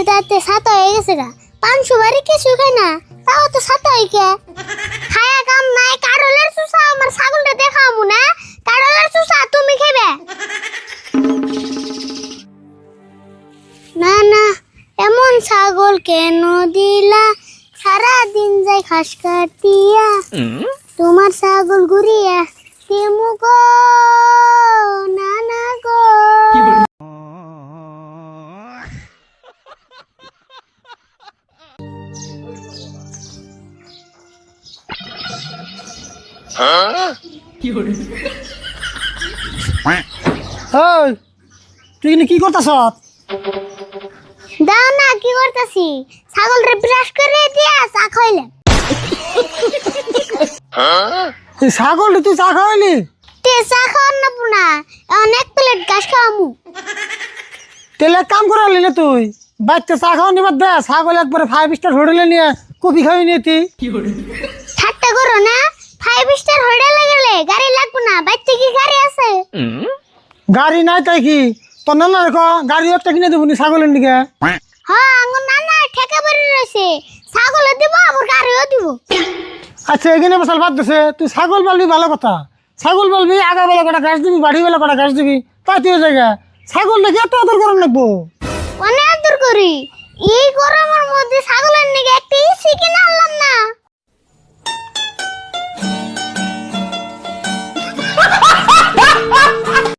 তাতে ছাতা হয়ে গেছে গা। 500 বাড়ি কিছু খাই না, তাও তো ছাতা হই কে। খায়া কাম নাই, কারলের চুষা আমার ছাগলটা দেখামু না। কারলের চুষা তুমি খাইবে না? না, এমন ছাগল কেন দিলা? সারা দিন যাই ঘাস কাটিয়া, তোমার ছাগল ঘুরিয়া কেমু গো, না না গো। ওই তুই কি করতেছ? দাও না, কি করতেছি? ছাগলরে ব্রাশ করে দিয়া চা খাইলে। ছাগল তুই চা খাওয়াইলি? তে চা খাওয়ার না পুনা, অনেক প্লেট ঘাস খাওয়ামু। তেলে কাম করালি না তুই? বাচ্চা চা খাওয়া নিবার দে, ছাগল একবারে 5 স্টার হোটেলে নিয়ে কফি খাওয়াই নিয়ে তুই। ঠাট্টা করো না, 5 স্টার হোটেলে গেলে গাড়ি লাগবে না। বাচ্চা কি গাড়ি আছে? গাড়ি নাই তাই কি? তোর নানা রেখো গাড়ি একটা কিনে দেবো নি ছাগলের দিকে। হ্যাঁ, আঙ্গুর নানা ঠেকা বাড়ি রয়েছে, ছাগলও দিব আবার গাড়িও দিব। আচ্ছা এখানে বসাল বাদ দিছে, তুই ছাগল পালবি ভালো কথা। ছাগল পালবি, আগা বেলা কটা ঘাস দিবি, বাড়ি বেলা কটা ঘাস দিবি, তাই জায়গা ছাগল নাকি এত আদর করার লাগবো? অনেক আদর করি। এই গরমের মধ্যে ছাগলের নাকি একটা ইসি কিনে আনলাম না।